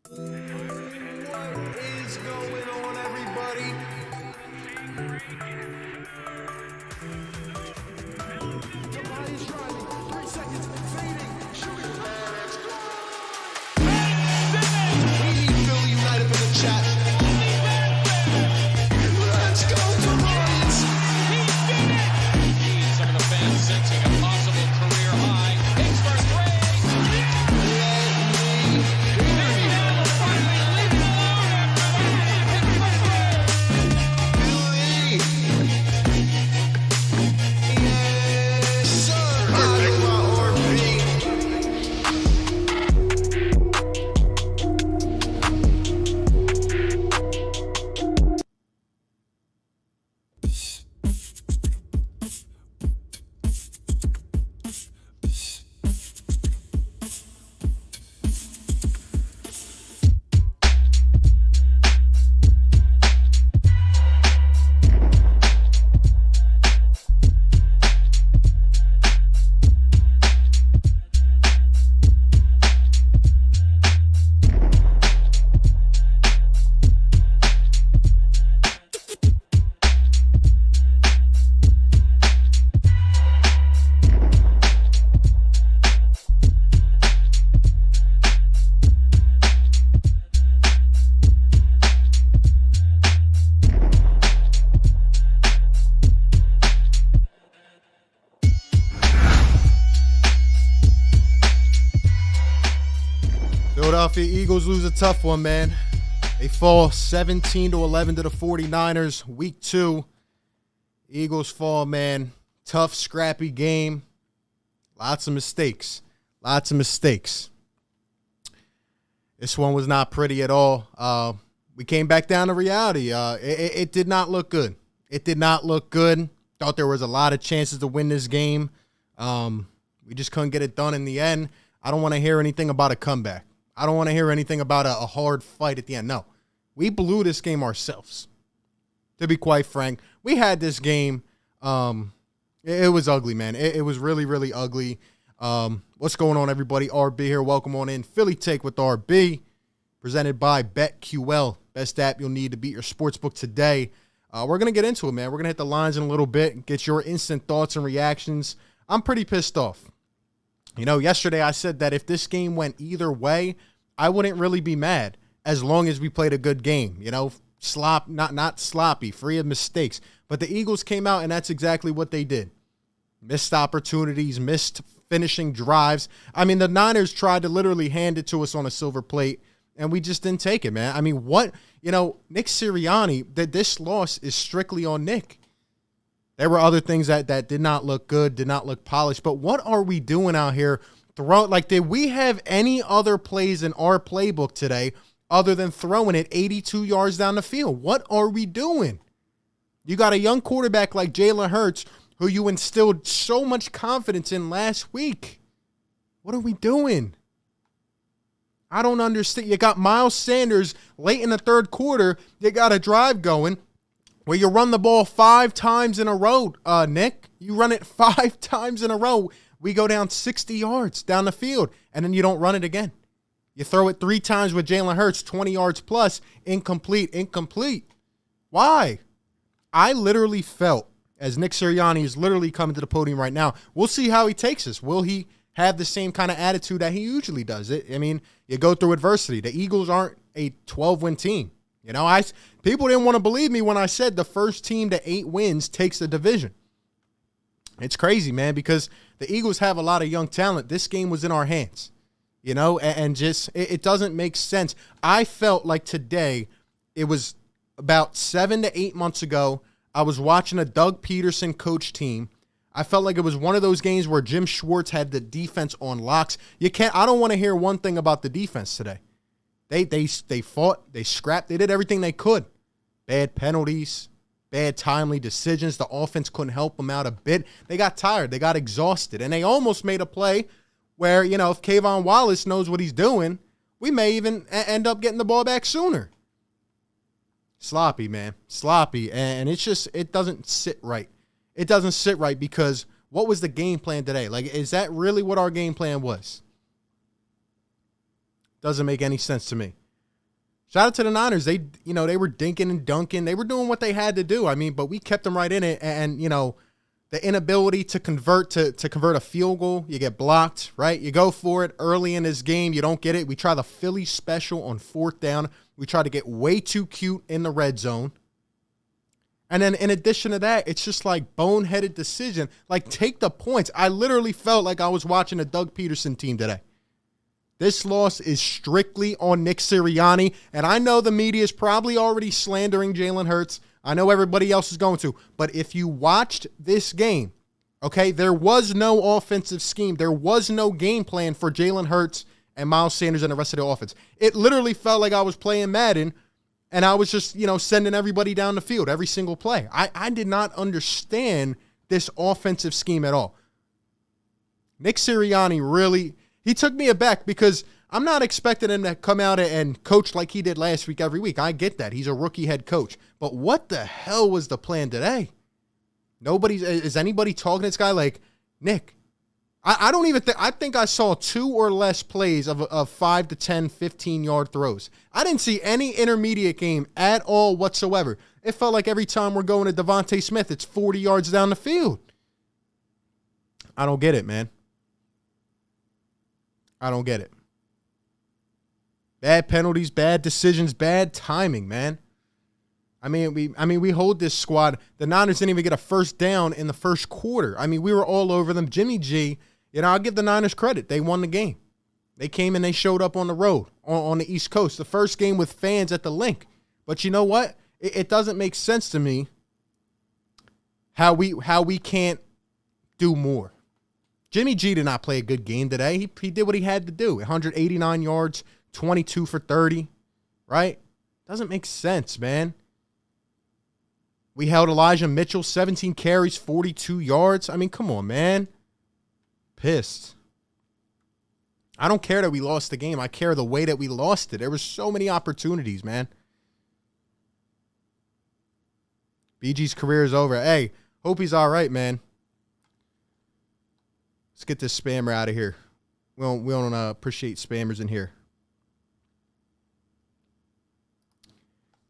What is going on, everybody? Nobody's driving. 3 seconds. Fading. Shooting. We need Philly United for the chat. Let's go, Tobias. Some of the fans sensing a possible career high. Hits for three. Yes, sir. Iowa or B. Philadelphia Eagles lose a tough one, man. They fall 17-11 to the 49ers, week 2. Eagles fall, man. Tough, scrappy game. Lots of mistakes. Lots of mistakes. This one was not pretty at all. We came back down to reality. It did not look good. It did not look good. Thought there was a lot of chances to win this game. We just couldn't get it done in the end. I don't want to hear anything about a comeback. I don't want to hear anything about a hard fight at the end. No, we blew this game ourselves. To be quite frank, we had this game. It was ugly, man. It was really, really ugly. What's going on, everybody? RB here. Welcome on in. Philly Take with RB, presented by BetQL. Best app you'll need to beat your sportsbook today. We're going to get into it, man. We're going to hit the lines in a little bit, get your instant thoughts and reactions. I'm pretty pissed off. You know, yesterday I said that if this game went either way, I wouldn't really be mad as long as we played a good game. You know, not sloppy, free of mistakes. But the Eagles came out, and that's exactly what they did. Missed opportunities, missed finishing drives. I mean, the Niners tried to literally hand it to us on a silver plate, and we just didn't take it, man. I mean, Nick Sirianni, this loss is strictly on Nick. There were other things that did not look good, did not look polished. But what are we doing out here? Did we have any other plays in our playbook today other than throwing it 82 yards down the field? What are we doing? You got a young quarterback like Jalen Hurts, who you instilled so much confidence in last week. What are we doing? I don't understand. You got Miles Sanders late in the third quarter. You got a drive going where you run the ball 5 times in a row, Nick. You run it 5 times in a row. We go down 60 yards down the field, and then you don't run it again. You throw it 3 times with Jalen Hurts, 20 yards plus, incomplete. Why? I literally felt, as Nick Sirianni is literally coming to the podium right now, we'll see how he takes us. Will he have the same kind of attitude that he usually does? I mean, you go through adversity. The Eagles aren't a 12-win team. You know, people didn't want to believe me when I said the first team to 8 wins takes the division. It's crazy, man, because the Eagles have a lot of young talent. This game was in our hands, you know, and just it doesn't make sense. I felt like today, it was about 7 to 8 months ago, I was watching a Doug Peterson coach team. I felt like it was one of those games where Jim Schwartz had the defense on locks. I don't want to hear one thing about the defense today. They fought, they scrapped, they did everything they could. Bad penalties, bad timely decisions. The offense couldn't help them out a bit. They got tired, they got exhausted, and they almost made a play where, you know, if Kayvon Wallace knows what he's doing, we may even end up getting the ball back sooner. Sloppy, man. Sloppy, and it doesn't sit right. It doesn't sit right because what was the game plan today? Like, is that really what our game plan was? Doesn't make any sense to me. Shout out to the Niners. They were dinking and dunking. They were doing what they had to do. I mean, but we kept them right in it. And, the inability to convert a field goal, you get blocked, right? You go for it early in this game. You don't get it. We try the Philly special on 4th down. We try to get way too cute in the red zone. And then in addition to that, it's just like boneheaded decision. Like, take the points. I literally felt like I was watching a Doug Peterson team today. This loss is strictly on Nick Sirianni, and I know the media is probably already slandering Jalen Hurts. I know everybody else is going to, but if you watched this game, okay, there was no offensive scheme. There was no game plan for Jalen Hurts and Miles Sanders and the rest of the offense. It literally felt like I was playing Madden, and I was just, sending everybody down the field every single play. I did not understand this offensive scheme at all. Nick Sirianni really... He took me aback because I'm not expecting him to come out and coach like he did last week every week. I get that. He's a rookie head coach. But what the hell was the plan today? Is anybody talking to this guy like, Nick, I don't even think, I think I saw 2 or less plays of 5 to 10, 15-yard throws. I didn't see any intermediate game at all whatsoever. It felt like every time we're going to Devontae Smith, it's 40 yards down the field. I don't get it, man. I don't get it. Bad penalties, bad decisions, bad timing, man. I mean, we hold this squad. The Niners didn't even get a first down in the first quarter. I mean, we were all over them. Jimmy G, I'll give the Niners credit. They won the game. They came and they showed up on the road, on the East Coast. The first game with fans at the Link. But you know what? It doesn't make sense to me how we can't do more. Jimmy G did not play a good game today. He did what he had to do. 189 yards, 22 for 30, right? Doesn't make sense, man. We held Elijah Mitchell, 17 carries, 42 yards. I mean, come on, man. Pissed. I don't care that we lost the game. I care the way that we lost it. There were so many opportunities, man. BG's career is over. Hey, hope he's all right, man. Let's get this spammer out of here. We don't appreciate spammers in here.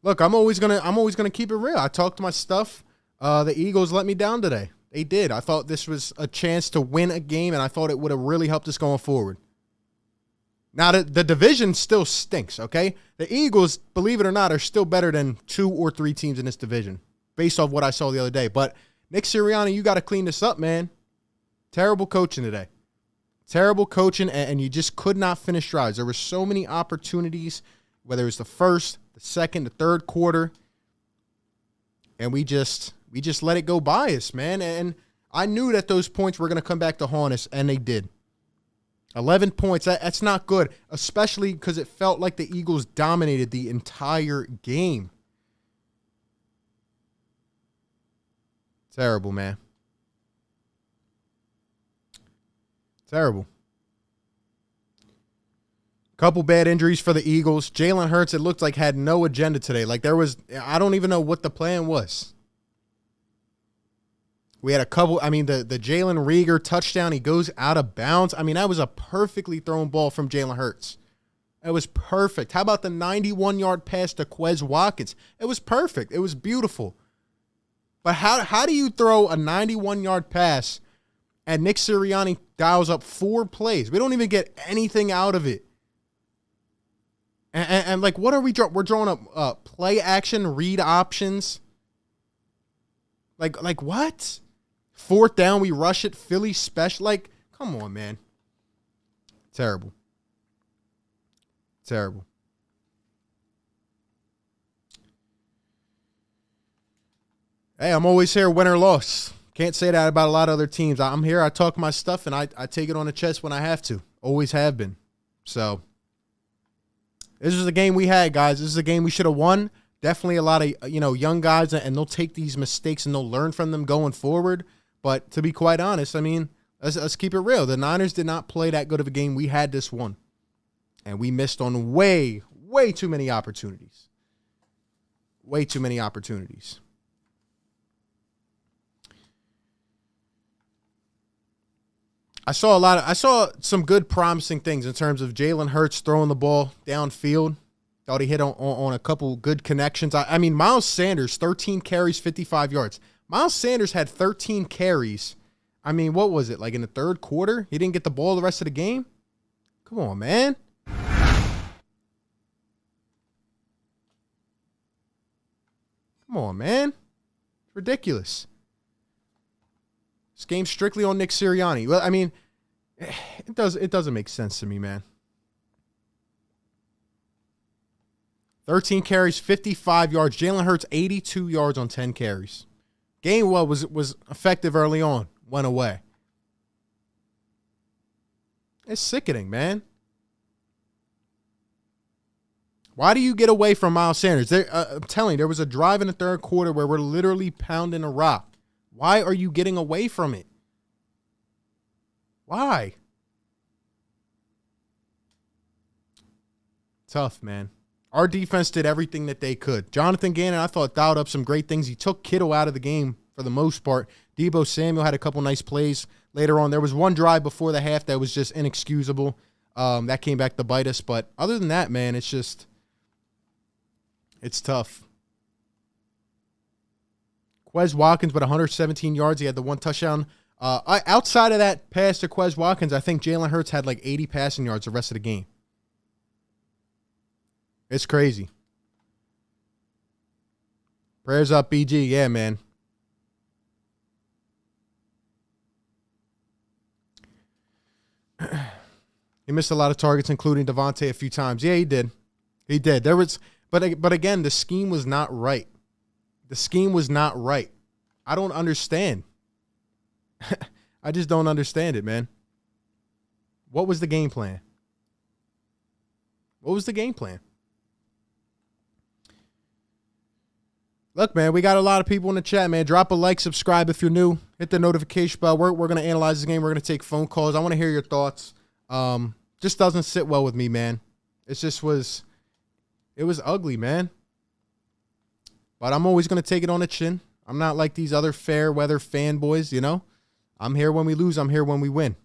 Look, I'm always gonna keep it real. I talked my stuff. The Eagles let me down today. They did. I thought this was a chance to win a game, and I thought it would have really helped us going forward. Now, the division still stinks, okay? The Eagles, believe it or not, are still better than 2 or 3 teams in this division, based off what I saw the other day. But Nick Sirianni, you got to clean this up, man. Terrible coaching today. Terrible coaching, and you just could not finish drives. There were so many opportunities, whether it was the first, the second, the third quarter, and we just let it go by us, man. And I knew that those points were going to come back to haunt us, and they did. 11 points, that's not good, especially because it felt like the Eagles dominated the entire game. Terrible, man. Terrible. Couple bad injuries for the Eagles. Jalen Hurts, it looked like, had no agenda today. Like, I don't even know what the plan was. We had a couple, the Jalen Reagor touchdown, he goes out of bounds. I mean, that was a perfectly thrown ball from Jalen Hurts. It was perfect. How about the 91-yard pass to Quez Watkins? It was perfect. It was beautiful. But how do you throw a 91-yard pass and Nick Sirianni dials up 4 plays? We don't even get anything out of it. And like, what are we drawing? We're drawing up play action, read options. Like what? 4th down, we rush it, Philly special. Like, come on, man. Terrible. Terrible. Hey, I'm always here, win or loss. Can't say that about a lot of other teams. I'm here, I talk my stuff, and I take it on the chest when I have to. Always have been. So, this is the game we had, guys. This is a game we should have won. Definitely a lot of, young guys, and they'll take these mistakes and they'll learn from them going forward. But to be quite honest, let's keep it real. The Niners did not play that good of a game. We had this one. And we missed on way, way too many opportunities. Way too many opportunities. I saw some good promising things in terms of Jalen Hurts throwing the ball downfield. Thought he hit on a couple good connections. I mean, Miles Sanders, 13 carries, 55 yards. Miles Sanders had 13 carries. I mean, what was it, like in the third quarter? He didn't get the ball the rest of the game? Come on, man. Come on, man. It's ridiculous. This game's strictly on Nick Sirianni. Well, I mean, it doesn't make sense to me, man. 13 carries, 55 yards. Jalen Hurts, 82 yards on 10 carries. Game was effective early on. Went away. It's sickening, man. Why do you get away from Miles Sanders? I'm telling you, there was a drive in the third quarter where we're literally pounding a rock. Why are you getting away from it? Why? Tough, man. Our defense did everything that they could. Jonathan Gannon, I thought, dialed up some great things. He took Kittle out of the game for the most part. Deebo Samuel had a couple nice plays later on. There was one drive before the half that was just inexcusable. That came back to bite us. But other than that, man, it's tough. Quez Watkins with 117 yards. He had the one touchdown. Outside of that pass to Quez Watkins, I think Jalen Hurts had like 80 passing yards the rest of the game. It's crazy. Prayers up, BG. Yeah, man. He missed a lot of targets, including Devontae a few times. Yeah, he did. He did. But again, the scheme was not right. The scheme was not right. I don't understand. I just don't understand it, man. What was the game plan? What was the game plan? Look, man, we got a lot of people in the chat, man. Drop a like, subscribe if you're new. Hit the notification bell. We're going to analyze this game. We're going to take phone calls. I want to hear your thoughts. Just doesn't sit well with me, man. It was ugly, man. But I'm always going to take it on the chin. I'm not like these other fair weather fanboys, you know. I'm here when we lose. I'm here when we win.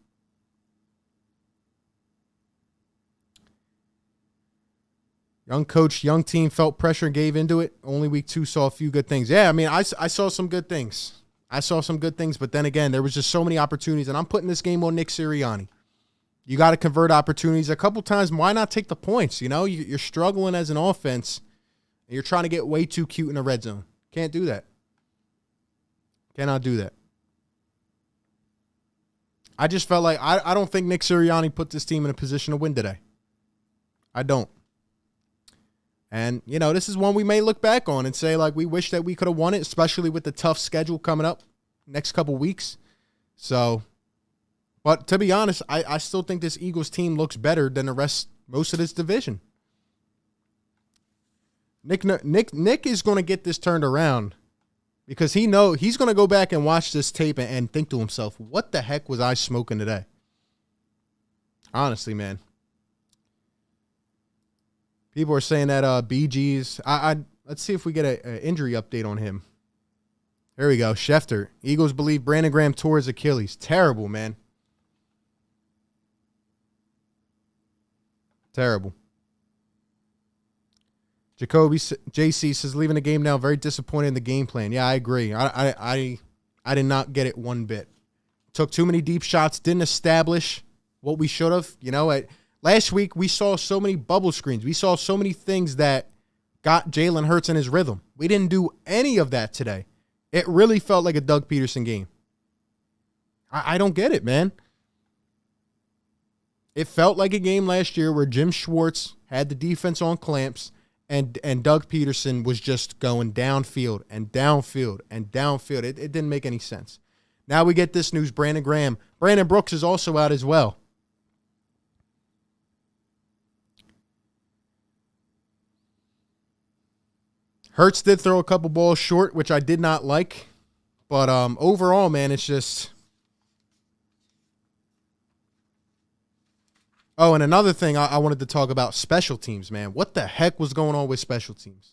Young coach, young team, felt pressure and gave into it. Only week 2 saw a few good things. Yeah, I mean, I saw some good things. But then again, there was just so many opportunities, and I'm putting this game on Nick Sirianni. You got to convert opportunities a couple times. Why not take the points? You know, you're struggling as an offense, and you're trying to get way too cute in the red zone. Can't do that. Cannot do that. I just felt like I don't think Nick Sirianni put this team in a position to win today. I don't. And, you know, this is one we may look back on and say, like, we wish that we could have won it, especially with the tough schedule coming up next couple weeks. So, but to be honest, I still think this Eagles team looks better than most of this division. Nick is going to get this turned around because he's going to go back and watch this tape and think to himself, what the heck was I smoking today? Honestly, man. People are saying that BG's. Let's see if we get an injury update on him. There we go. Schefter. Eagles believe Brandon Graham tore his Achilles. Terrible, man. Terrible. Jacoby JC says leaving the game now. Very disappointed in the game plan. Yeah, I agree. I did not get it one bit. Took too many deep shots. Didn't establish what we should have. You know, last week, we saw so many bubble screens. We saw so many things that got Jalen Hurts in his rhythm. We didn't do any of that today. It really felt like a Doug Peterson game. I don't get it, man. It felt like a game last year where Jim Schwartz had the defense on clamps and Doug Peterson was just going downfield and downfield and downfield. It didn't make any sense. Now we get this news, Brandon Graham. Brandon Brooks is also out as well. Hurts did throw a couple balls short, which I did not like. But overall, man, it's just... Oh, and another thing I wanted to talk about, special teams, man. What the heck was going on with special teams?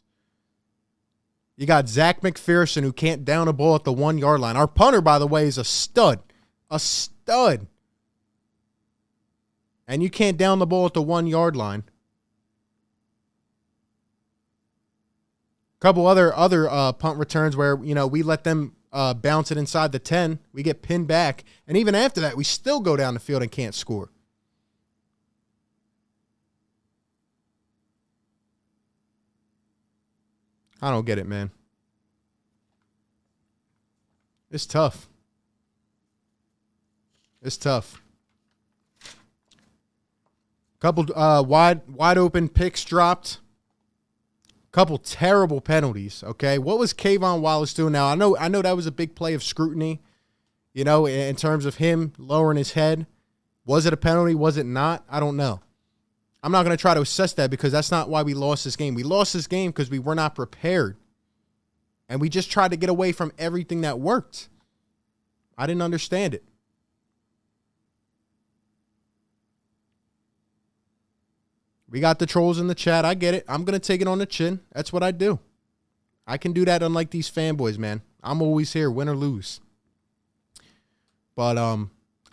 You got Zach McPherson, who can't down a ball at the 1 yard line. Our punter, by the way, is a stud. A stud. And you can't down the ball at the 1 yard line. Couple other punt returns where, you know, we let them bounce it inside the 10. We get pinned back. And even after that, we still go down the field and can't score. I don't get it, man. It's tough. It's tough. Couple wide open picks dropped. Couple terrible penalties, okay? What was Kayvon Wallace doing now? I know that was a big play of scrutiny, you know, in terms of him lowering his head. Was it a penalty? Was it not? I don't know. I'm not going to try to assess that because that's not why we lost this game. We lost this game because we were not prepared. And we just tried to get away from everything that worked. I didn't understand it. We got the trolls in the chat. I get it. I'm going to take it on the chin. That's what I do. I can do that unlike these fanboys, man. I'm always here, win or lose. But,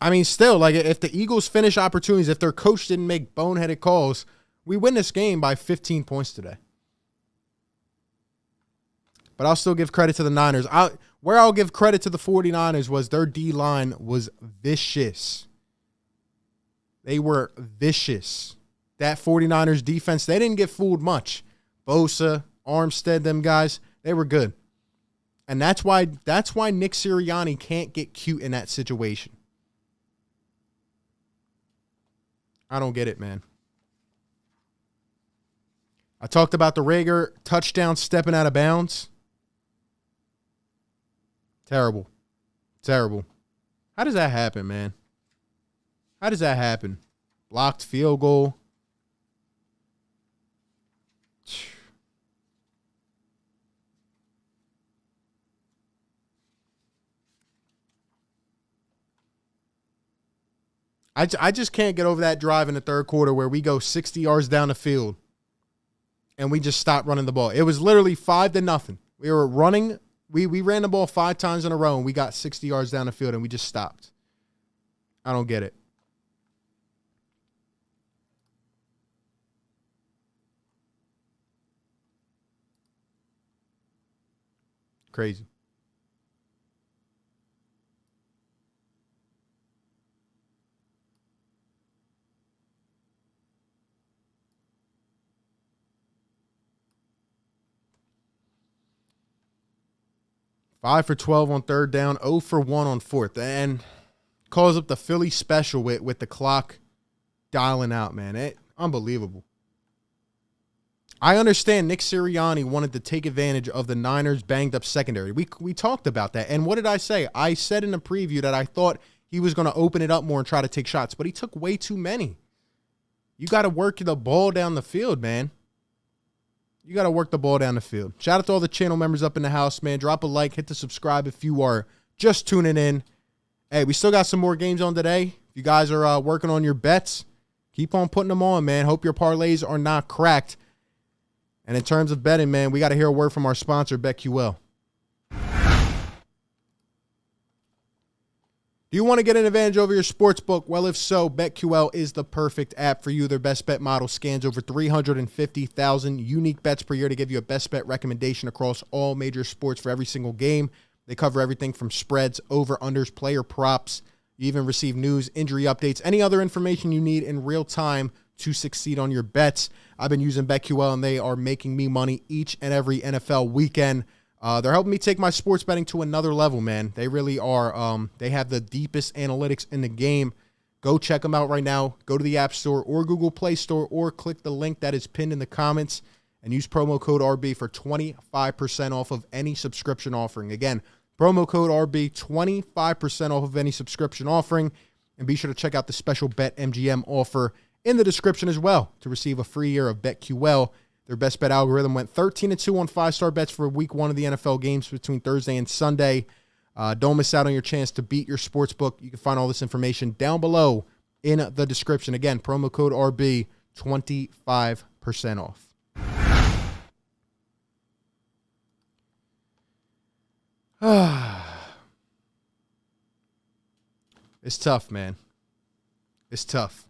I mean, still, like, if the Eagles finish opportunities, if their coach didn't make boneheaded calls, we win this game by 15 points today. But I'll still give credit to the Niners. Where I'll give credit to the 49ers was their D-line was vicious. They were vicious. That 49ers defense, they didn't get fooled much. Bosa, Armstead, them guys, they were good. And that's why Nick Sirianni can't get cute in that situation. I don't get it, man. I talked about the Rager touchdown stepping out of bounds. Terrible. Terrible. How does that happen, man? How does that happen? Blocked field goal. I just can't get over that drive in the third quarter where we go 60 yards down the field and we just stop running the ball. It was literally 5-0. We were running. We ran the ball 5 times in a row and we got 60 yards down the field and we just stopped. I don't get it. Crazy. Five for 12 on third down, 0 for 1 on fourth. And calls up the Philly special with the clock dialing out, man. Unbelievable. I understand Nick Sirianni wanted to take advantage of the Niners' banged-up secondary. We talked about that. And what did I say? I said in the preview that I thought he was going to open it up more and try to take shots, but he took way too many. You got to work the ball down the field, man. You got to work the ball down the field. Shout out to all the channel members up in the house, man. Drop a like, hit the subscribe if you are just tuning in. Hey, we still got some more games on today. If you guys are working on your bets, keep on putting them on, man. Hope your parlays are not cracked. And in terms of betting, man, we got to hear a word from our sponsor, BetQL. Do you want to get an advantage over your sports book? Well, if so, BetQL is the perfect app for you. Their best bet model scans over 350,000 unique bets per year to give you a best bet recommendation across all major sports for every single game. They cover everything from spreads, over-unders, player props. You even receive news, injury updates, any other information you need in real time to succeed on your bets. I've been using BetQL, and they are making me money each and every NFL weekend. They're helping me take my sports betting to another level, man. They really are. They have the deepest analytics in the game. Go check them out right now. Go to the App Store or Google Play Store or click the link that is pinned in the comments and use promo code RB for 25% off of any subscription offering. Again, promo code RB, 25% off of any subscription offering. And be sure to check out the special BetMGM offer in the description as well to receive a free year of BetQL. Their best bet algorithm went 13-2 on 5-star bets for week 1 of the NFL games between Thursday and Sunday. Don't miss out on your chance to beat your sports book. You can find all this information down below in the description. Again, promo code RB, 25% off. It's tough, man. It's tough.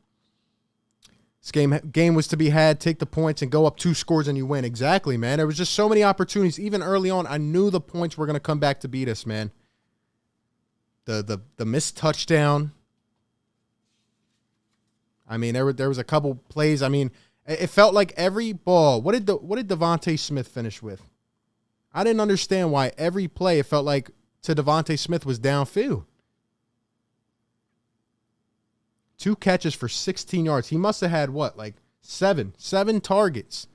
This game was to be had. Take the points and go up 2 scores and you win. Exactly, man. There was just so many opportunities. Even early on, I knew the points were going to come back to beat us, man. The missed touchdown. I mean, there was a couple plays. I mean, it felt like every ball. What did Devontae Smith finish with? I didn't understand why every play it felt like to Devontae Smith was downfield. 2 catches for 16 yards. He must have had what, like seven targets.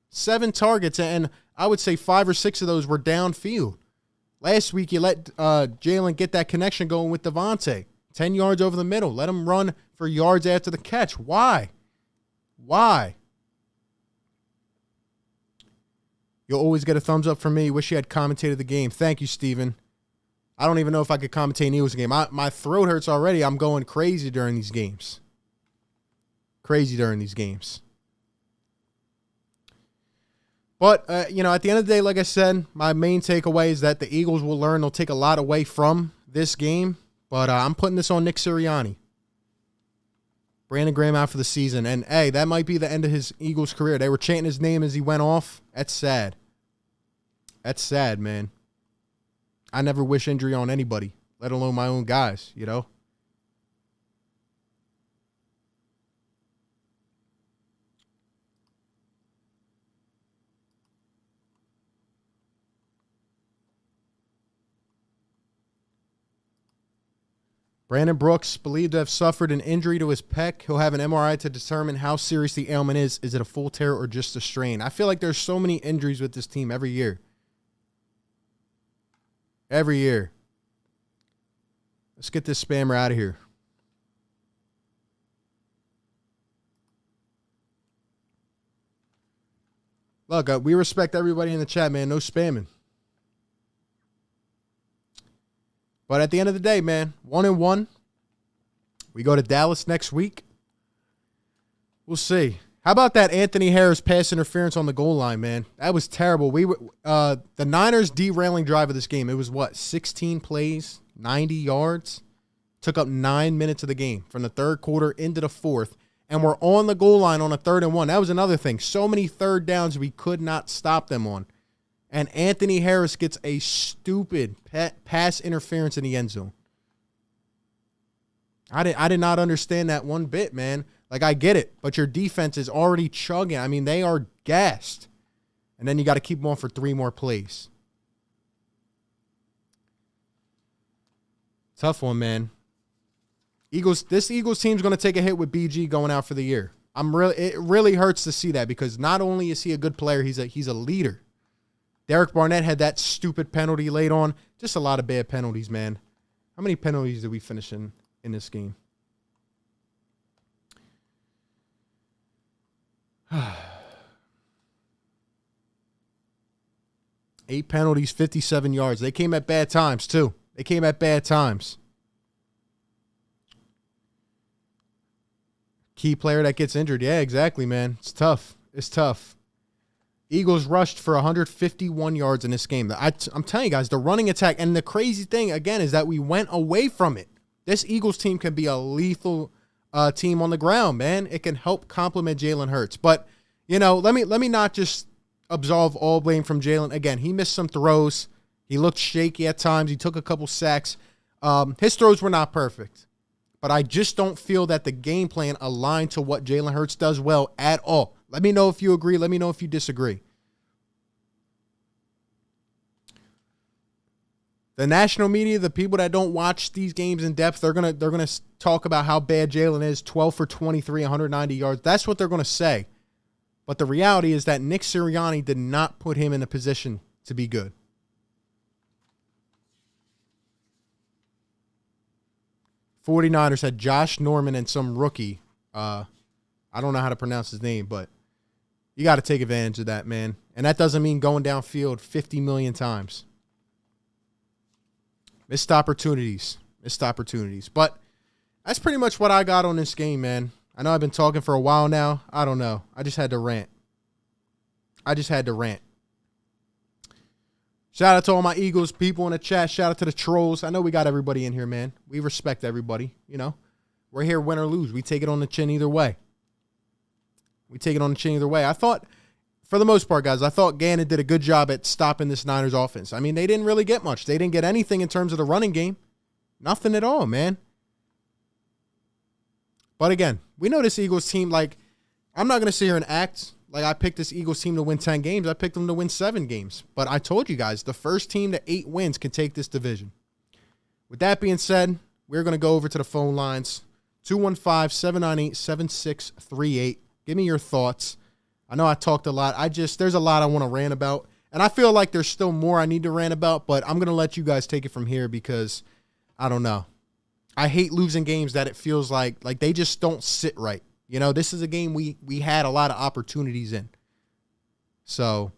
7 targets, and I would say 5 or 6 of those were downfield. Last week, you let Jalen get that connection going with Devontae. 10 yards over the middle. Let him run for yards after the catch. Why? You'll always get a thumbs up from me. Wish you had commentated the game. Thank you, Steven. I don't even know if I could commentate an Eagles game. My throat hurts already. I'm going crazy during these games. But, at the end of the day, like I said, my main takeaway is that the Eagles will learn. They'll take a lot away from this game. But I'm putting this on Nick Sirianni. Brandon Graham out for the season. And, hey, that might be the end of his Eagles career. They were chanting his name as he went off. That's sad. That's sad, man. I never wish injury on anybody, let alone my own guys, you know? Brandon Brooks, believed to have suffered an injury to his pec. He'll have an MRI to determine how serious the ailment is. Is it a full tear or just a strain? I feel like there's so many injuries with this team every year. Let's get this spammer out of here. Look, we respect everybody in the chat, man. No spamming. But at the end of the day, man, 1-1. We go to Dallas next week. We'll see. How about that Anthony Harris pass interference on the goal line, man? That was terrible. The Niners derailing drive of this game. It was 16 plays, 90 yards. Took up 9 minutes of the game from the third quarter into the fourth. And we're on the goal line on a 3rd and 1. That was another thing. So many third downs we could not stop them on. And Anthony Harris gets a stupid pass interference in the end zone. I did not understand that one bit, man. Like, I get it, but your defense is already chugging. I mean, they are gassed. And then you got to keep them on for 3 more plays. Tough one, man. This Eagles team's going to take a hit with BG going out for the year. It really hurts to see that because not only is he a good player, he's a leader. Derek Barnett had that stupid penalty late on. Just a lot of bad penalties, man. How many penalties did we finish in this game? 8 penalties, 57 yards. They came at bad times, too. Key player that gets injured. Yeah, exactly, man. It's tough. Eagles rushed for 151 yards in this game. I'm telling you guys, the running attack. And the crazy thing, again, is that we went away from it. This Eagles team can be a lethal team on the ground, man. It can help complement Jalen Hurts. But, let me not just absolve all blame from Jalen. Again, he missed some throws. He looked shaky at times. He took a couple sacks. His throws were not perfect. But I just don't feel that the game plan aligned to what Jalen Hurts does well at all. Let me know if you agree. Let me know if you disagree. The national media, the people that don't watch these games in depth, they're gonna talk about how bad Jalen is. 12 for 23, 190 yards. That's what they're gonna say. But the reality is that Nick Sirianni did not put him in a position to be good. '49ers had Josh Norman and some rookie. I don't know how to pronounce his name, but you got to take advantage of that, man. And that doesn't mean going downfield 50 million times. Missed opportunities. But that's pretty much what I got on this game, man. I know I've been talking for a while now. I don't know. I just had to rant. Shout out to all my Eagles people in the chat. Shout out to the trolls. I know we got everybody in here, man. We respect everybody, We're here win or lose. We take it on the chin either way. We take it on the chin either way. I thought, for the most part, guys, I thought Gannon did a good job at stopping this Niners offense. I mean, they didn't really get much. They didn't get anything in terms of the running game. Nothing at all, man. But again, we know this Eagles team, like, I'm not going to sit here and act like I picked this Eagles team to win 10 games. I picked them to win 7 games. But I told you guys, the first team to 8 wins can take this division. With that being said, we're going to go over to the phone lines. 215-798-7638. Give me your thoughts. I know I talked a lot. There's a lot I want to rant about. And I feel like there's still more I need to rant about, but I'm going to let you guys take it from here because, I don't know. I hate losing games that it feels like they just don't sit right. You know, this is a game we had a lot of opportunities in. So,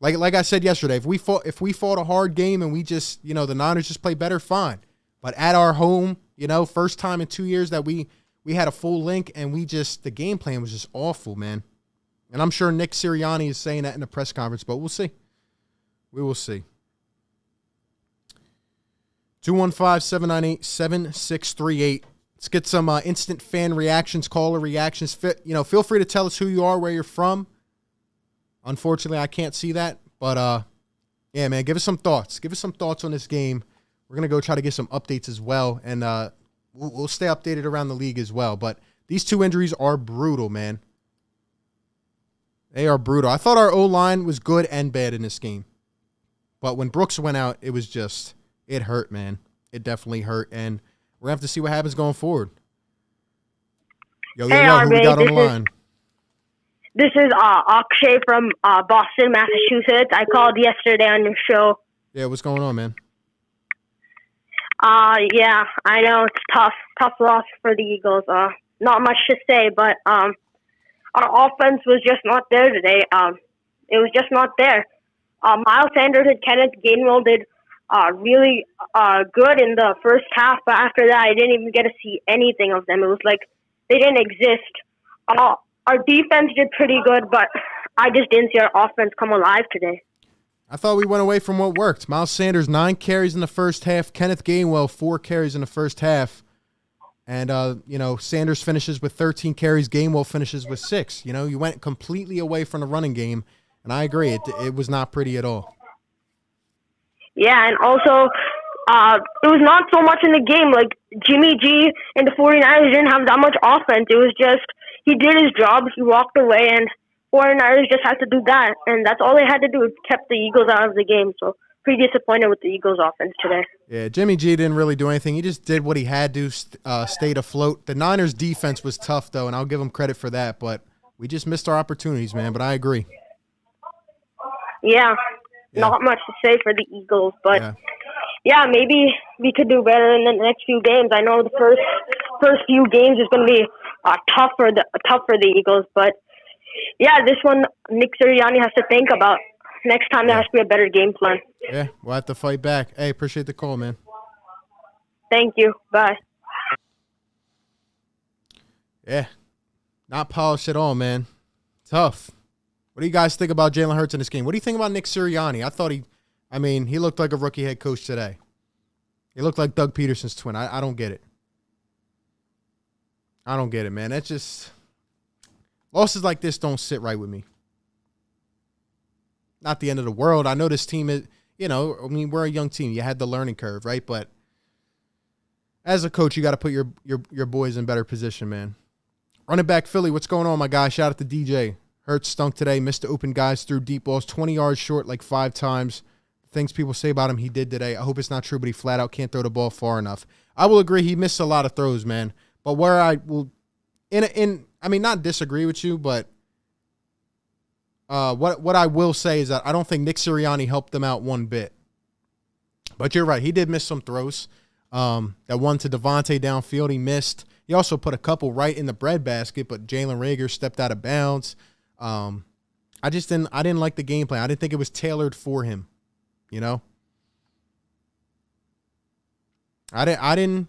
like I said yesterday, if we fought a hard game and we just, you know, the Niners just play better, fine. But at our home, you know, first time in 2 years that we had a full link and the game plan was just awful, man. And I'm sure Nick Sirianni is saying that in the press conference, but we'll see. We will see. 215-798-7638. Let's get some instant fan reactions, caller reactions. Feel free to tell us who you are, where you're from. Unfortunately, I can't see that. But, yeah, man, give us some thoughts. Give us some thoughts on this game. We're going to go try to get some updates as well. And we'll stay updated around the league as well. But these 2 injuries are brutal, man. They are brutal. I thought our O-line was good and bad in this game. But when Brooks went out, it was just, it hurt, man. It definitely hurt. And we're going to have to see what happens going forward. Yo, Hey, who we RB, got on the line? This is Akshay from Boston, Massachusetts. I called yesterday on your show. Yeah, what's going on, man? Yeah, I know it's tough loss for the Eagles. Not much to say, but our offense was just not there today. It was just not there. Miles Sanders and Kenneth Gainwell did really good in the first half, but after that, I didn't even get to see anything of them. It was like they didn't exist. Our defense did pretty good, but I just didn't see our offense come alive today. I thought we went away from what worked. Miles Sanders, 9 carries in the first half. Kenneth Gainwell, 4 carries in the first half. And, Sanders finishes with 13 carries. Gainwell finishes with 6. You know, you went completely away from the running game. And I agree, it was not pretty at all. Yeah, and also it was not so much in the game. Like, Jimmy G and the 49ers didn't have that much offense. It was just he did his job, he walked away, and 49ers just had to do that. And that's all they had to do. It kept the Eagles out of the game. So pretty disappointed with the Eagles offense today. Yeah, Jimmy G didn't really do anything. He just did what he had to, stayed afloat. The Niners' defense was tough, though, and I'll give them credit for that. But we just missed our opportunities, man. But I agree. Yeah, not much to say for the Eagles. But, yeah, maybe we could do better in the next few games. I know the first few games is going to be tough for the Eagles. But, yeah, this one Nick Sirianni has to think about. Next time there has to be a better game plan. Yeah, we'll have to fight back. Hey, appreciate the call, man. Thank you. Bye. Yeah, not polished at all, man. Tough. What do you guys think about Jalen Hurts in this game? What do you think about Nick Sirianni? I thought he looked like a rookie head coach today. He looked like Doug Peterson's twin. I don't get it. I don't get it, man. That's just losses like this don't sit right with me. Not the end of the world. I know this team is, we're a young team. You had the learning curve, right? But as a coach, you got to put your boys in better position, man. Running back Philly, what's going on, my guy? Shout out to DJ. Hurts stunk today. Missed the open guys, threw deep balls, 20 yards short like 5 times. Things people say about him he did today. I hope it's not true, but he flat out can't throw the ball far enough. I will agree he missed a lot of throws, man. But where I will, not disagree with you, but what I will say is that I don't think Nick Sirianni helped them out one bit. But you're right. He did miss some throws. That one to Devontae downfield, he missed. He also put a couple right in the breadbasket, but Jalen Reagor stepped out of bounds. I didn't like the game plan. I didn't think it was tailored for him. You know? Jalen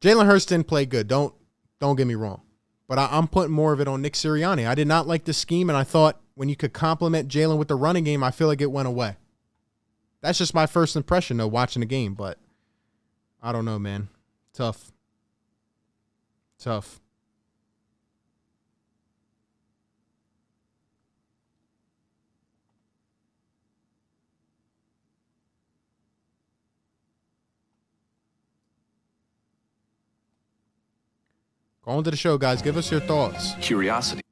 Hurts didn't play good. Don't get me wrong. But I'm putting more of it on Nick Sirianni. I did not like the scheme, and I thought when you could complement Jalen with the running game, I feel like it went away. That's just my first impression, though, watching the game. But I don't know, man. Tough. Call into the show, guys. Give us your thoughts. Curiosity.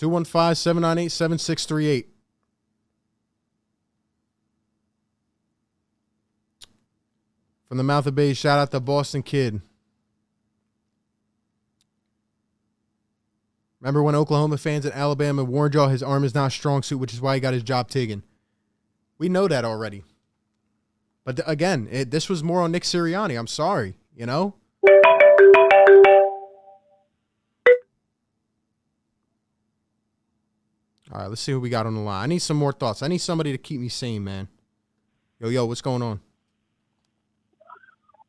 215-798-7638. From the mouth of Bay, shout out to Boston Kid. Remember when Oklahoma fans in Alabama warned y'all his arm is not a strong suit, which is why he got his job taken? We know that already. But again, this was more on Nick Sirianni. I'm sorry, you know? All right, let's see who we got on the line. I need some more thoughts. I need somebody to keep me sane, man. Yo, what's going on?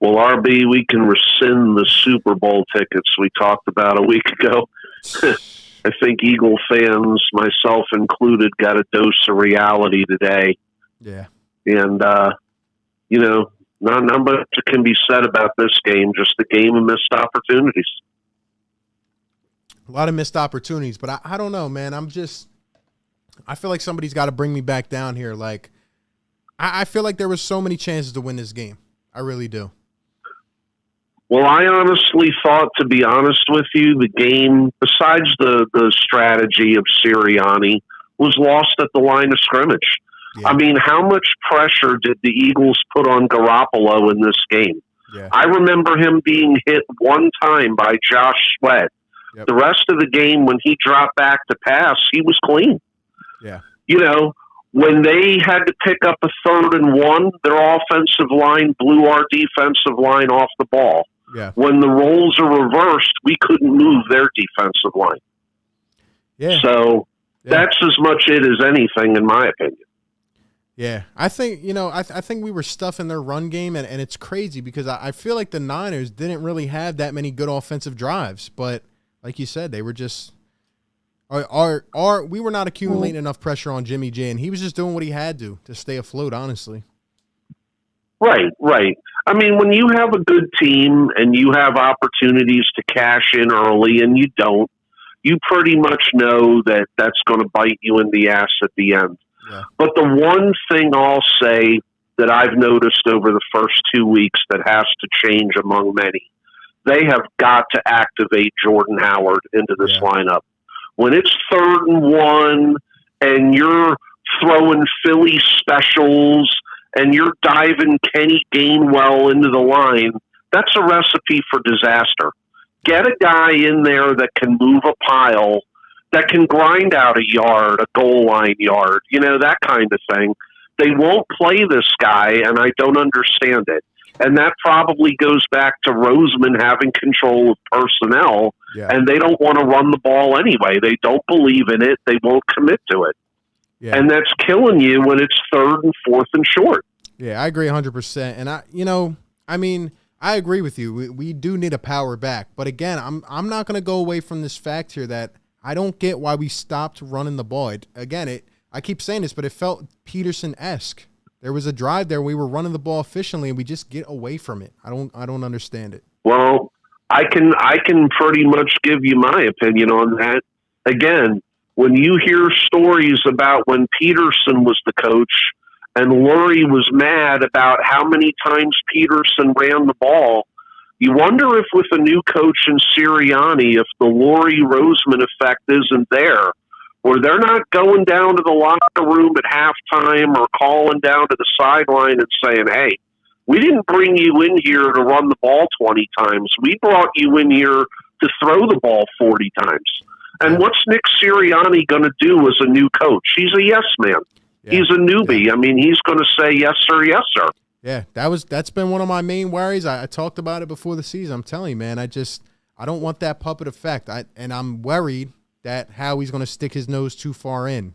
Well, RB, we can rescind the Super Bowl tickets we talked about a week ago. I think Eagle fans, myself included, got a dose of reality today. Yeah. And, not much can be said about this game, just a game of missed opportunities. A lot of missed opportunities, but I don't know, man. I feel like somebody's got to bring me back down here. Like, I feel like there was so many chances to win this game. I really do. Well, I honestly thought, to be honest with you, the game, besides the strategy of Sirianni, was lost at the line of scrimmage. Yeah. I mean, how much pressure did the Eagles put on Garoppolo in this game? Yeah. I remember him being hit one time by Josh Sweat. Yep. The rest of the game, when he dropped back to pass, he was clean. Yeah. When they had to pick up a 3rd and 1, their offensive line blew our defensive line off the ball. Yeah. When the roles are reversed, we couldn't move their defensive line. Yeah. So that's as much it as anything, in my opinion. Yeah. I think, I think we were stuffing their run game, and it's crazy because I feel like the Niners didn't really have that many good offensive drives. But like you said, they were just we were not accumulating enough pressure on Jimmy G, and he was just doing what he had to stay afloat, honestly. Right. I mean, when you have a good team and you have opportunities to cash in early and you don't, you pretty much know that that's going to bite you in the ass at the end. Yeah. But the one thing I'll say that I've noticed over the first 2 weeks that has to change among many, they have got to activate Jordan Howard into this lineup. When it's 3rd and 1 and you're throwing Philly specials and you're diving Kenny Gainwell into the line, that's a recipe for disaster. Get a guy in there that can move a pile, that can grind out a yard, a goal line yard, that kind of thing. They won't play this guy, and I don't understand it. And that probably goes back to Roseman having control of personnel, and they don't want to run the ball anyway. They don't believe in it. They won't commit to it. Yeah. And that's killing you when it's 3rd and 4th and short. Yeah, I agree 100%. And I agree with you. We do need a power back. But again, I'm not going to go away from this fact here that I don't get why we stopped running the ball. I keep saying this, but it felt Peterson-esque. There was a drive there. We were running the ball efficiently, and we just get away from it. I don't understand it. Well, I can pretty much give you my opinion on that. Again, when you hear stories about when Peterson was the coach and Lurie was mad about how many times Peterson ran the ball, you wonder if with a new coach in Sirianni, if the Lurie-Roseman effect isn't there, where they're not going down to the locker room at halftime or calling down to the sideline and saying, hey, we didn't bring you in here to run the ball 20 times. We brought you in here to throw the ball 40 times. And what's Nick Sirianni going to do as a new coach? He's a yes man. Yeah. He's a newbie. Yeah. I mean, he's going to say yes, sir, yes, sir. Yeah, that's been one of my main worries. I talked about it before the season. I'm telling you, man, I don't want that puppet effect. And I'm worried that Howie's going to stick his nose too far in.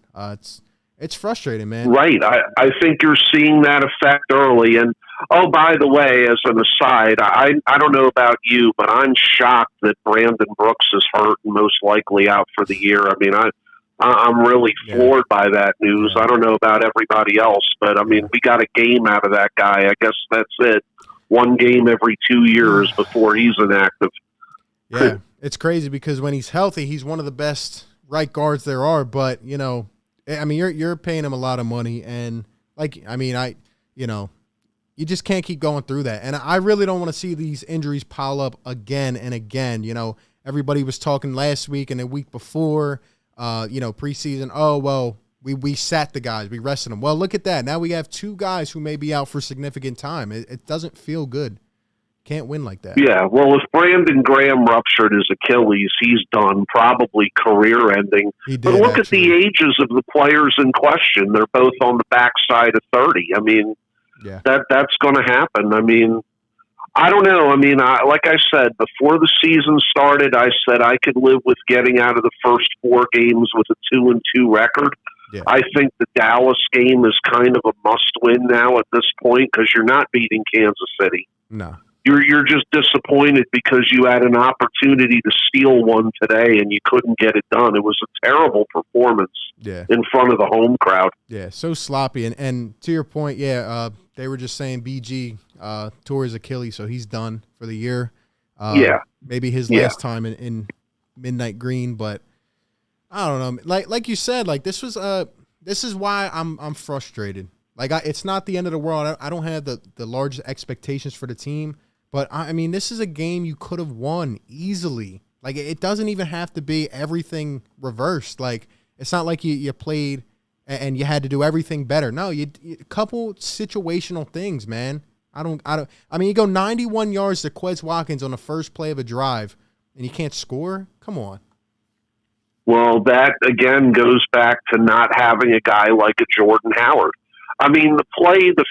It's frustrating, man. Right. I think you're seeing that effect early. And, oh, by the way, as an aside, I don't know about you, but I'm shocked that Brandon Brooks is hurt and most likely out for the year. I mean, I'm really floored by that news. I don't know about everybody else, but, I mean, we got a game out of that guy. I guess that's it. One game every 2 years before he's inactive. Yeah, it's crazy because when he's healthy, he's one of the best right guards there are. But, you're paying him a lot of money. And, you just can't keep going through that. And I really don't want to see these injuries pile up again and again. You know, everybody was talking last week and the week before, preseason. Oh, well, we sat the guys. We rested them. Well, look at that. Now we have 2 guys who may be out for significant time. It doesn't feel good. Can't win like that. Yeah, well, if Brandon Graham ruptured his Achilles, he's done, probably career-ending. He did, but look actually. at the ages of the players in question. They're both on the backside of 30. I mean, Yeah. that's going to happen. I mean, I don't know. I mean, like I said, before the season started, I said I could live with getting out of the first 4 games with a 2-2 record. Yeah. I think the Dallas game is kind of a must-win now at this point because you're not beating Kansas City. No. You're just disappointed because you had an opportunity to steal one today and you couldn't get it done. It was a terrible performance in front of the home crowd. Yeah, so sloppy. And to your point, they were just saying BG tore his Achilles, so he's done for the year. Maybe his last time in Midnight Green, but I don't know. Like you said, like this is why I'm frustrated. Like it's not the end of the world. I don't have the largest expectations for the team. But, I mean, this is a game you could have won easily. Like, it doesn't even have to be everything reversed. Like, it's not like you played and you had to do everything better. No, a couple situational things, man. I mean, you go 91 yards to Quez Watkins on the first play of a drive, and you can't score? Come on. Well, that, again, goes back to not having a guy like a Jordan Howard. I mean, the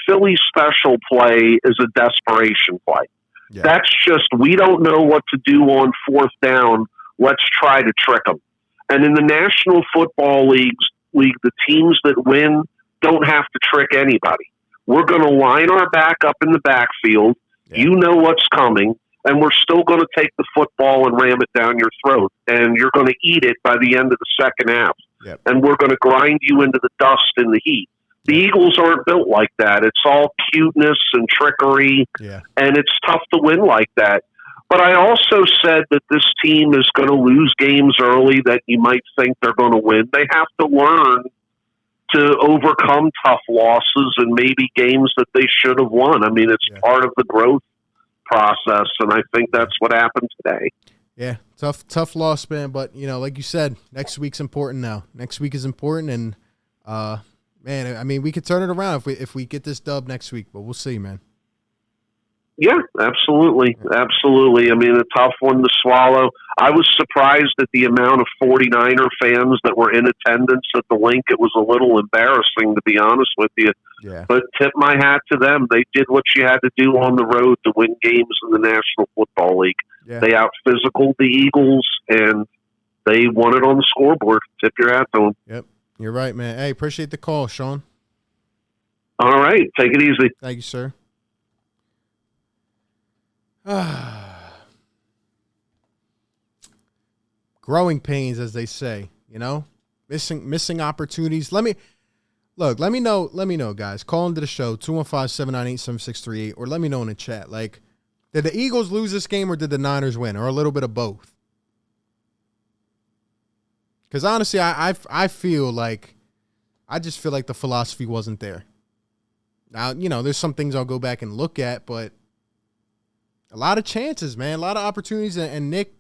Philly special play is a desperation play. Yeah. That's just, we don't know what to do on 4th down. Let's try to trick them. And in the National Football League, the teams that win don't have to trick anybody. We're going to line our back up in the backfield. Yeah. You know what's coming, and we're still going to take the football and ram it down your throat. And you're going to eat it by the end of the second half. Yep. And we're going to grind you into the dust in the heat. The Eagles aren't built like that. It's all cuteness and trickery, and it's tough to win like that. But I also said that this team is going to lose games early that you might think they're going to win. They have to learn to overcome tough losses and maybe games that they should have won. I mean, it's part of the growth process, and I think that's what happened today. Yeah, tough loss, man. But, like you said, next week's important now. Next week is important, and man, I mean, we could turn it around if we get this dub next week, but we'll see, man. Yeah, absolutely. Absolutely. I mean, a tough one to swallow. I was surprised at the amount of 49er fans that were in attendance at the link. It was a little embarrassing, to be honest with you. Yeah. But tip my hat to them. They did what you had to do on the road to win games in the National Football League. Yeah. They out-physicaled the Eagles, and they won it on the scoreboard. Tip your hat to them. Yep. You're right, man. Hey, appreciate the call, Sean. All right. Take it easy. Thank you, sir. Growing pains, as they say, missing opportunities. Let me know, guys. Call into the show, 215-798-7638, or let me know in the chat. Like, did the Eagles lose this game or did the Niners win, or a little bit of both? Because honestly, I just feel like the philosophy wasn't there. Now, there's some things I'll go back and look at, but a lot of chances, man, a lot of opportunities. And Nick,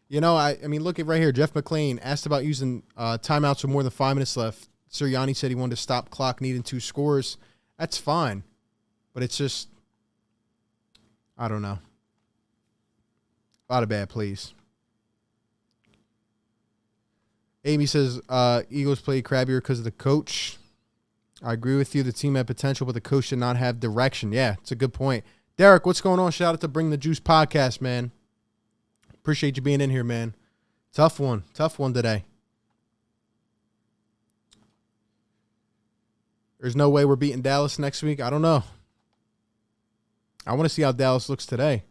I mean, look at right here. Jeff McClain asked about using timeouts with more than 5 minutes left. Sirianni said he wanted to stop clock needing 2 scores. That's fine, but it's just, I don't know. A lot of bad plays. Amy says, Eagles played crabbier because of the coach. I agree with you. The team had potential, but the coach did not have direction. Yeah, it's a good point. Derek, what's going on? Shout out to Bring the Juice podcast, man. Appreciate you being in here, man. Tough one today. There's no way we're beating Dallas next week. I don't know. I want to see how Dallas looks today.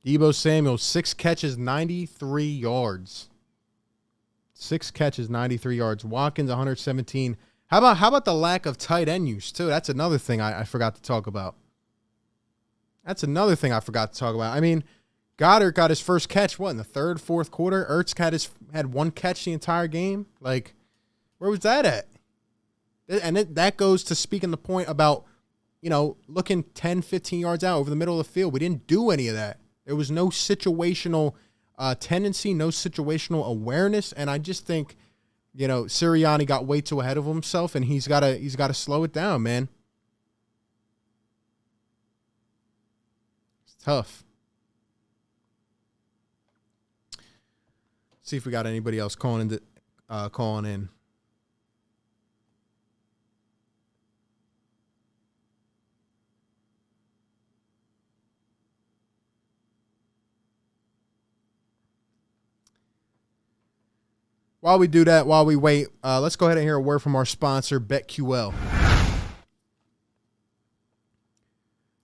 Deebo Samuel, 6 catches, 93 yards. 6 catches, 93 yards. Watkins, 117. How about the lack of tight end use too? That's another thing I forgot to talk about. I mean, Goddard got his first catch, in the third, fourth quarter? Ertz had one catch the entire game? Like, where was that at? And that goes to speaking the point about, looking 10, 15 yards out over the middle of the field. We didn't do any of that. There was no situational tendency, no situational awareness, and I just think, Sirianni got way too ahead of himself, and he's got to slow it down, man. It's tough. See if we got anybody else calling in. While we do that, while we wait, let's go ahead and hear a word from our sponsor, BetQL.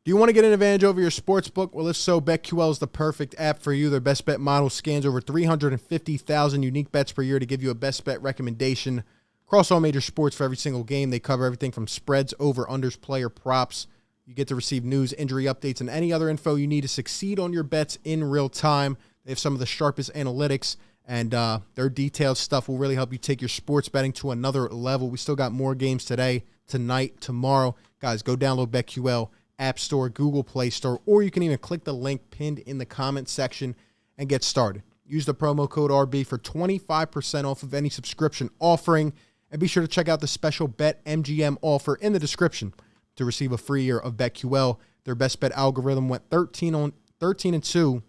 Do you want to get an advantage over your sports book? Well, if so, BetQL is the perfect app for you. Their best bet model scans over 350,000 unique bets per year to give you a best bet recommendation across all major sports for every single game. They cover everything from spreads, over, unders, player props. You get to receive news, injury updates, and any other info you need to succeed on your bets in real time. They have some of the sharpest analytics, and their detailed stuff will really help you take your sports betting to another level. We still got more games today, tonight, tomorrow. Guys, go download BetQL, App Store, Google Play Store, or you can even click the link pinned in the comment section and get started. Use the promo code RB for 25% off of any subscription offering, and be sure to check out the special BetMGM offer in the description to receive a free year of BetQL. Their best bet algorithm went 13-2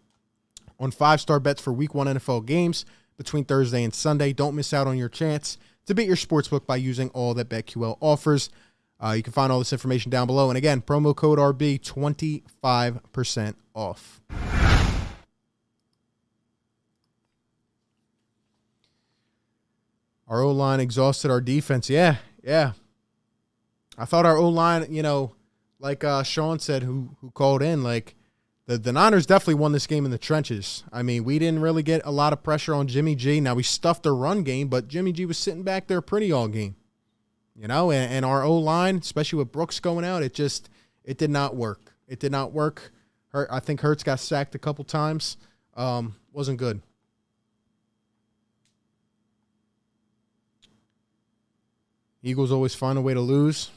on 5-star bets for Week 1 NFL games between Thursday and Sunday. Don't miss out on your chance to beat your sportsbook by using all that BetQL offers. You can find all this information down below. And again, promo code RB, 25% off. Our O-line exhausted our defense. Yeah. I thought our O-line, like Sean said, who called in, like, the Niners definitely won this game in the trenches. I mean, we didn't really get a lot of pressure on Jimmy G. Now, we stuffed their run game, but Jimmy G was sitting back there pretty all game. And our O-line, especially with Brooks going out, it did not work. It did not work. I think Hurts got sacked a couple times. Wasn't good. Eagles always find a way to lose.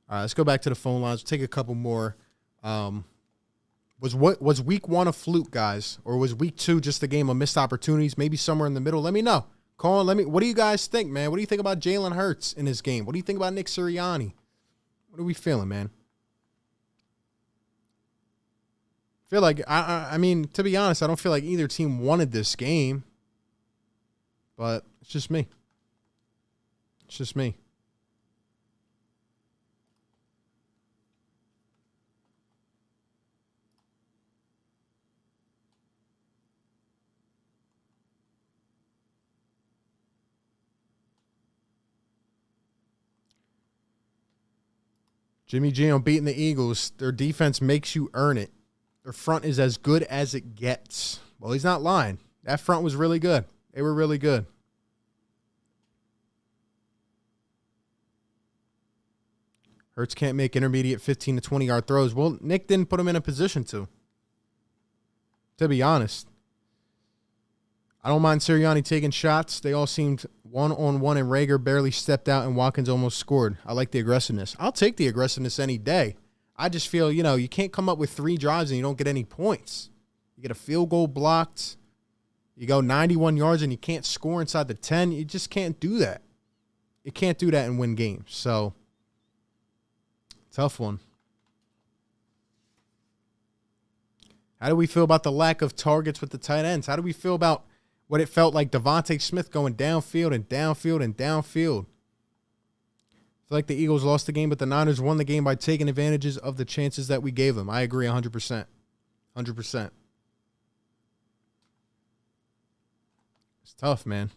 All right, let's go back to the phone lines. We'll take a couple more. Was week 1 a fluke, guys? Or was week 2 just a game of missed opportunities? Maybe somewhere in the middle? Let me know. Call in. What do you guys think, man? What do you think about Jalen Hurts in this game? What do you think about Nick Sirianni? What are we feeling, man? I feel like, I mean, to be honest, I don't feel like either team wanted this game. But it's just me. It's just me. Jimmy G on beating the Eagles. Their defense makes you earn it. Their front is as good as it gets. Well, he's not lying. That front was really good. They were really good. Hurts can't make intermediate 15 to 20-yard throws. Well, Nick didn't put him in a position to be honest. I don't mind Sirianni taking shots. They all seemed one-on-one, and Rager barely stepped out, and Watkins almost scored. I like the aggressiveness. I'll take the aggressiveness any day. I just feel, you can't come up with 3 drives and you don't get any points. You get a field goal blocked. You go 91 yards and you can't score inside the 10. You just can't do that. You can't do that and win games. So, tough one. How do we feel about the lack of targets with the tight ends? How do we feel about what it felt like Devontae Smith going downfield and downfield and downfield? I feel like the Eagles lost the game, but the Niners won the game by taking advantages of the chances that we gave them. I agree 100%. 100%. It's tough, man.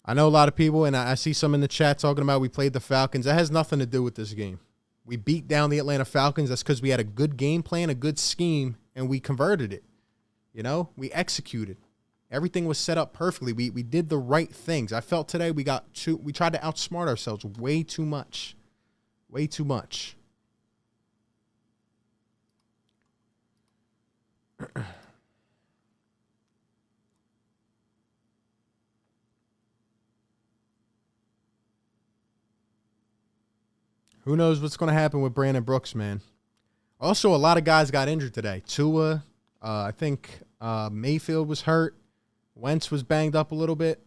I know a lot of people, and I see some in the chat talking about we played the Falcons. That has nothing to do with this game. We beat down the Atlanta Falcons. That's because we had a good game plan, a good scheme, and we converted it. You know, we executed. Everything was set up perfectly. We did the right things. I felt today we tried to outsmart ourselves way too much. Way too much. Who knows what's going to happen with Brandon Brooks, man. Also, a lot of guys got injured today. Tua, I think Mayfield was hurt. Wentz was banged up a little bit.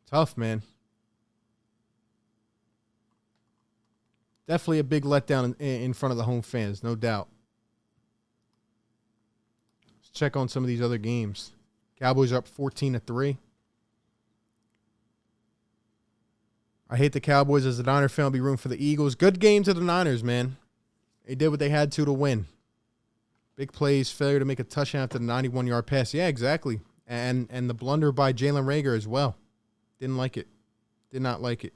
Tough, man. Definitely a big letdown in front of the home fans, no doubt. Let's check on some of these other games. Cowboys are up 14-3. I hate the Cowboys as a Niner fan. I'll be rooting for the Eagles. Good game to the Niners, man. They did what they had to win. Big plays, failure to make a touchdown after the 91-yard pass. Yeah, exactly. And the blunder by Jalen Reagor as well. Didn't like it. Did not like it.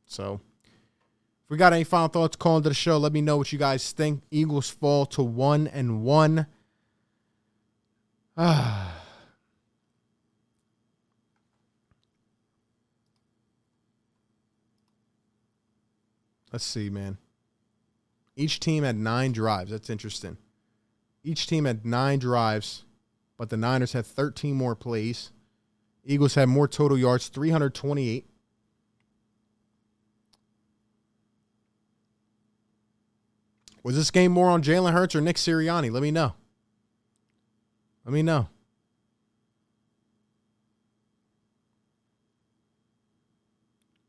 So, if we got any final thoughts, call into the show. Let me know what you guys think. Eagles fall to 1-1. Let's see, man. Each team had 9 drives. That's interesting. Each team had 9 drives, but the Niners had 13 more plays. Eagles had more total yards, 328. Was this game more on Jalen Hurts or Nick Sirianni? Let me know. Let me know.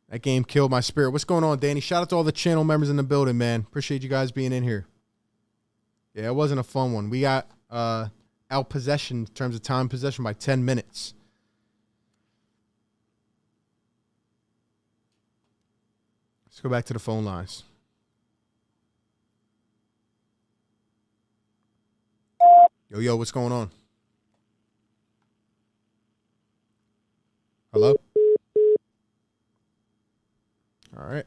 That game killed my spirit. What's going on, Danny? Shout out to all the channel members in the building, man. Appreciate you guys being in here. Yeah, it wasn't a fun one. We got out possession in terms of time possession by 10 minutes. Let's go back to the phone lines. Yo, what's going on? Hello? All right.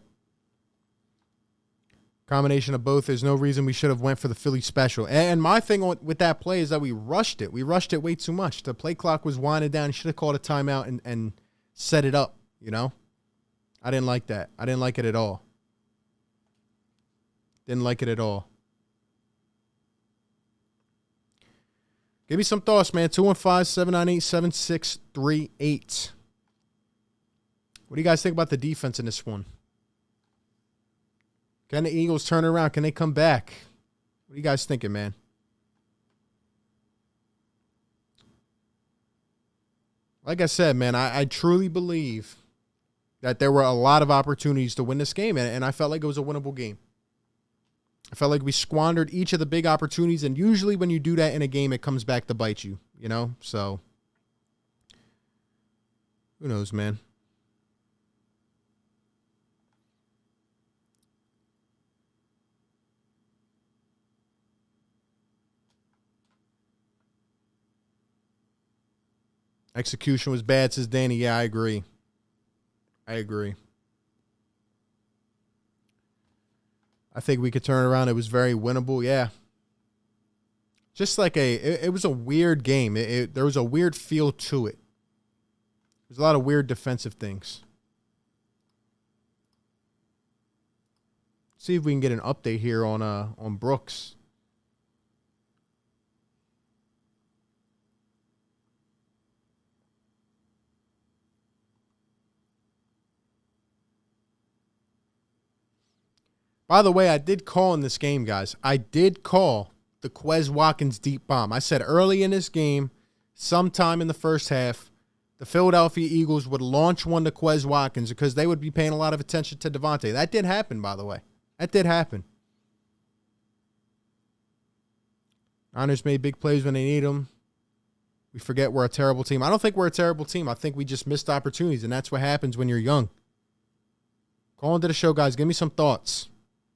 Combination of both. There's no reason we should have went for the Philly special. And my thing with that play is that we rushed it. We rushed it way too much. The play clock was winding down. You should have called a timeout and set it up, you know? I didn't like that. I didn't like it at all. Didn't like it at all. Give me some thoughts, man. 215-798-7638. What do you guys think about the defense in this one? Can the Eagles turn around? Can they come back? What are you guys thinking, man? Like I said, man, I truly believe that there were a lot of opportunities to win this game, and I felt like it was a winnable game. I felt like we squandered each of the big opportunities, and usually when you do that in a game, it comes back to bite you, you know? So, who knows, man? Execution was bad, says Danny. Yeah, I agree. I agree. I think we could turn around. It was very winnable. Yeah. Just like it was a weird game. There was a weird feel to it. There's a lot of weird defensive things. See if we can get an update here on Brooks. By the way, I did call in this game, guys. I did call the Quez Watkins deep bomb. I said early in this game, sometime in the first half, the Philadelphia Eagles would launch one to Quez Watkins because they would be paying a lot of attention to Devontae. That did happen, by the way. That did happen. Niners made big plays when they need them. We forget we're a terrible team. I don't think we're a terrible team. I think we just missed opportunities, and that's what happens when you're young. Call into the show, guys. Give me some thoughts.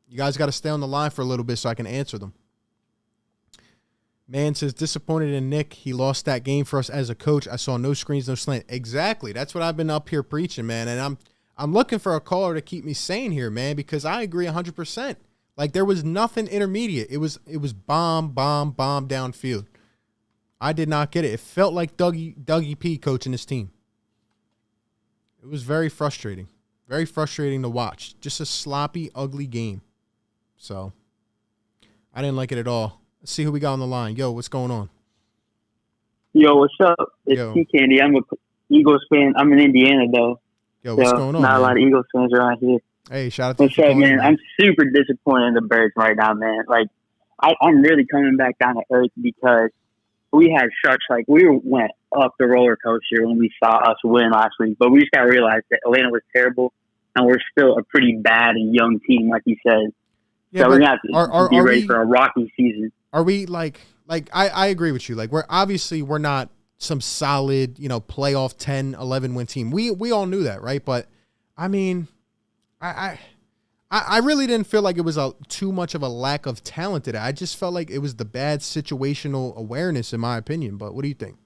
You guys got to stay on the line for a little bit so I can answer them. Man says, disappointed in Nick. He lost that game for us as a coach. I saw no screens, no slant. Exactly. That's what I've been up here preaching, man. And I'm looking for a caller to keep me sane here, man, because I agree 100%. Like, there was nothing intermediate. It was bomb downfield. I did not get it. It felt like Dougie P coaching his team. It was very frustrating. Very frustrating to watch. Just a sloppy, ugly game. So, I didn't like it at all. Let's see who we got on the line. Yo, what's going on? Yo, what's up? It's Yo. T Candy. I'm a Eagles fan. I'm in Indiana though. Yo, what's going on? Not man? a lot of Eagles fans around here. Hey, shout out to What's you for up, calling man? in, I'm super disappointed in the Birds right now, man. Like, I'm really coming back down to earth because we had such, like, we went up the roller coaster when we saw us win last week, but we just got to realize that Atlanta was terrible, and we're still a pretty bad and young team, like you said. Yeah, so we're going to have to be ready we, for a rocky season. Are we, like I agree with you. Like, we're not some solid, playoff 10, 11 win team. We all knew that, right? But, I mean, I really didn't feel like it was too much of a lack of talent today. I just felt like it was the bad situational awareness, in my opinion. But what do you think?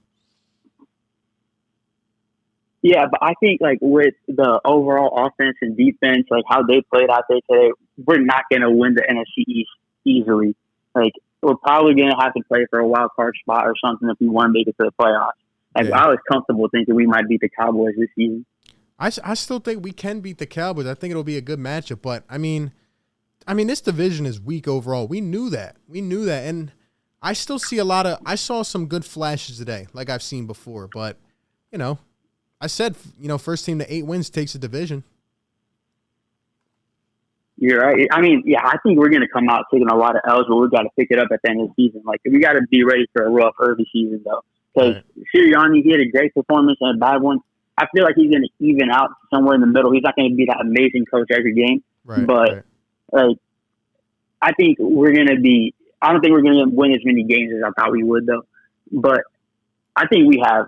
Yeah, but I think, like, with the overall offense and defense, like, how they played out there today, we're not going to win the NFC East easily. Like, we're probably going to have to play for a wild card spot or something if we want to make it to the playoffs. Like, Yeah. I was comfortable thinking we might beat the Cowboys this season. I still think we can beat the Cowboys. I think it'll be a good matchup. But, I mean, this division is weak overall. We knew that. And I still see I saw some good flashes today, like I've seen before. But, I said, first team to 8 wins takes the division. You're right. I mean, yeah, I think we're going to come out taking a lot of L's, but we've got to pick it up at the end of the season. Like, we got to be ready for a rough early season, though. Because Sirianni, he had a great performance and a bad one. I feel like he's going to even out somewhere in the middle. He's not going to be that amazing coach every game. Right. But, like, I think we're going to be – I don't think we're going to win as many games as I thought we would, though. But I think we have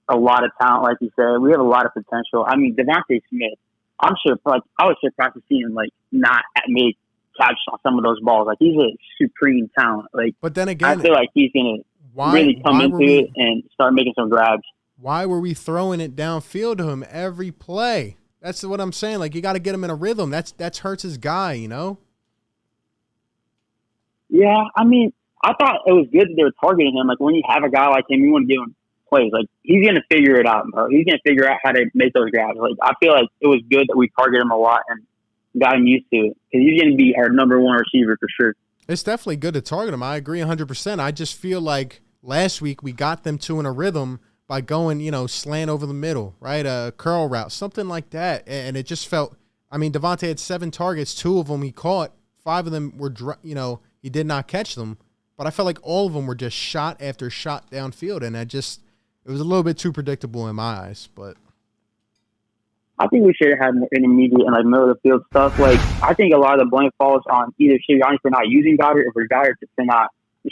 a lot of talent, like you said. We have a lot of potential. I mean, Devontae Smith, I was surprised to see him, like, not make catch on some of those balls. Like, he's a supreme talent. Like, but then again, I feel like he's going to really come into it and start making some grabs. Why were we throwing it downfield to him every play? That's what I'm saying. Like, you got to get him in a rhythm. That's Hurts' guy, Yeah, I mean, I thought it was good that they were targeting him. Like, when you have a guy like him, you want to give him plays. Like, he's going to figure it out, bro. He's going to figure out how to make those grabs. Like, I feel like it was good that we targeted him a lot and got him used to it because he's going to be our number one receiver for sure. It's definitely good to target him. I agree 100%. I just feel like last week we got them two in a rhythm by going, slant over the middle, right? A curl route, something like that. And it just felt, Devontae had 7 targets, 2 of them he caught, 5 of them were, he did not catch them. But I felt like all of them were just shot after shot downfield. And it was a little bit too predictable in my eyes. But I think we should have had more intermediate and, like, middle of the field stuff. Like, I think a lot of the blame falls on either Sirianni for not using Goddard or for Goddard for not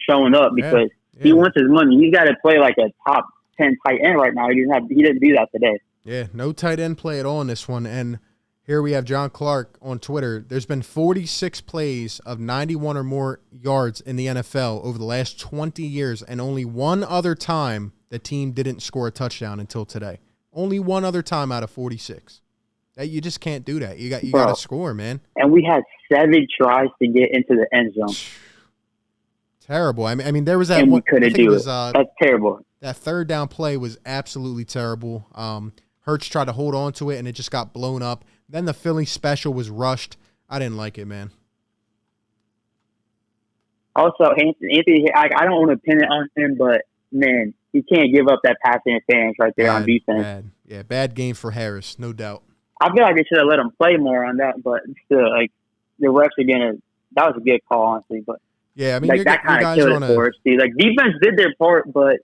showing up because he wants his money. He's got to play like a top 10 tight end right now. He didn't do that today. Yeah, no tight end play at all in this one. And here we have John Clark on Twitter. There's been 46 plays of 91 or more yards in the NFL over the last 20 years, and only one other time the team didn't score a touchdown until today. Only one other time out of 46. That you just can't do that. You got to score, man. And we had 7 tries to get into the end zone. Terrible. I mean, there was that and one. We couldn't do it. That's terrible. That third down play was absolutely terrible. Hurts tried to hold on to it, and it just got blown up. Then the Philly special was rushed. I didn't like it, man. Also, Anthony, I don't want to pin it on him, but, man, he can't give up that pass interference right there on defense. Bad game for Harris, no doubt. I feel like they should have let him play more on that, but still, like, the refs are going to – that was a good call, honestly. But, yeah, I mean, like, that kind of killed it for us, too. Like, defense did their part, but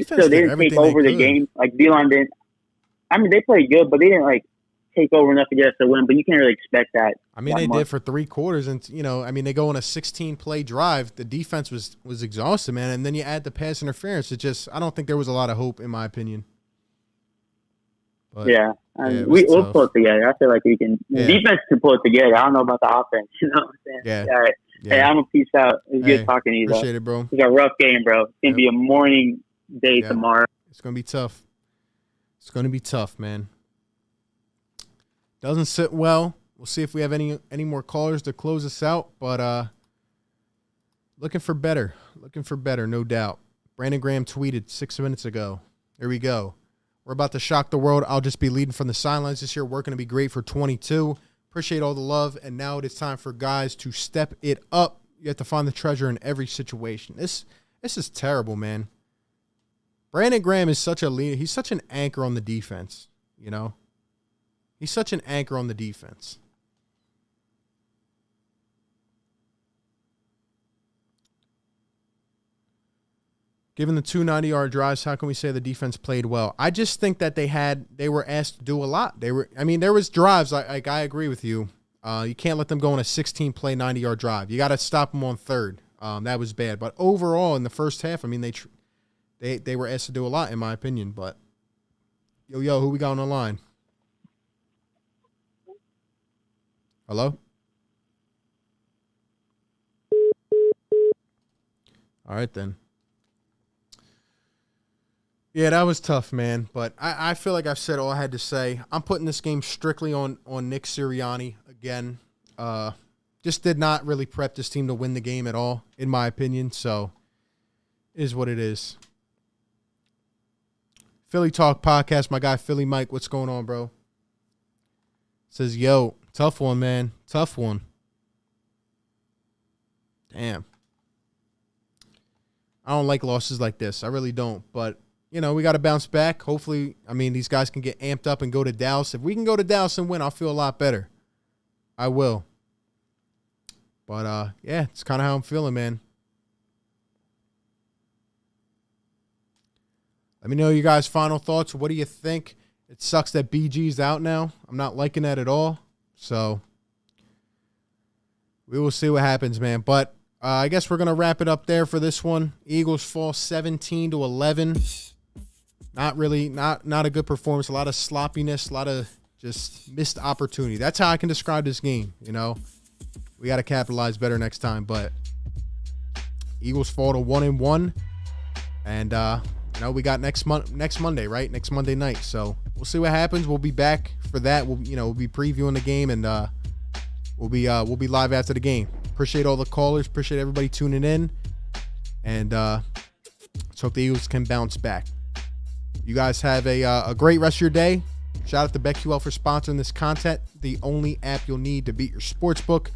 still, they didn't take over the game. Like, D-line didn't – I mean, they played good, but they didn't, like, take over enough to get us to win, but you can't really expect that. I mean, they did for 3 quarters, and, they go on a 16-play drive. The defense was exhausted, man, and then you add the pass interference. I don't think there was a lot of hope, in my opinion. But, we'll pull it together. I feel like we can. Yeah. Defense can pull it together. I don't know about the offense. You know what I'm saying? Yeah. All right. Yeah. Hey, I'm a peace out. It's good talking to you. Appreciate it, bro. It's a rough game, bro. It's gonna be a morning day tomorrow. It's gonna be tough. It's gonna be tough, man. Doesn't sit well. We'll see if we have any more callers to close us out. But looking for better. Looking for better, no doubt. Brandon Graham tweeted 6 minutes ago. Here we go. We're about to shock the world. I'll just be leading from the sidelines this year. We're going to be great for 22. Appreciate all the love. And now it is time for guys to step it up. You have to find the treasure in every situation. This is terrible, man. Brandon Graham is such a leader. He's such an anchor on the defense, you know? He's such an anchor on the defense. Given the 2 90-yard drives, how can we say the defense played well? I just think that they were asked to do a lot. There was drives. I agree with you. You can't let them go on a 16-play 90-yard drive. You got to stop them on third. That was bad. But overall, in the first half, I mean, they were asked to do a lot, in my opinion. But yo, who we got on the line? Hello? All right, then. Yeah, that was tough, man. But I feel like I've said all I had to say. I'm putting this game strictly on Nick Sirianni again. Just did not really prep this team to win the game at all, in my opinion. So, it is what it is. Philly Talk Podcast, my guy Philly Mike. What's going on, bro? Says, yo, tough one, man. Tough one. Damn. I don't like losses like this. I really don't. But you know, we got to bounce back. Hopefully, I mean, these guys can get amped up and go to Dallas. If we can go to Dallas and win, I'll feel a lot better. I will. But, yeah, it's kind of how I'm feeling, man. Let me know you guys' final thoughts. What do you think? It sucks that BG's out now. I'm not liking that at all. So, we will see what happens, man. But I guess we're going to wrap it up there for this one. Eagles fall 17-11. Not really, not a good performance. A lot of sloppiness, a lot of just missed opportunity. That's how I can describe this game, you know. We got to capitalize better next time. But Eagles fall to 1-1. And, you know, we got next Monday, right? Next Monday night. So we'll see what happens. We'll be back for that. We'll be previewing the game, and we'll be live after the game. Appreciate all the callers. Appreciate everybody tuning in. And let's hope the Eagles can bounce back. You guys have a great rest of your day. Shout out to BetQL for sponsoring this content. The only app you'll need to beat your sportsbook.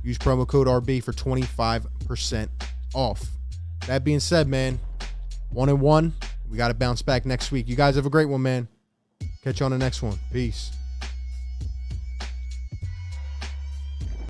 Use promo code RB for 25% off. That being said, man, 1-1. We got to bounce back next week. You guys have a great one, man. Catch you on the next one. Peace.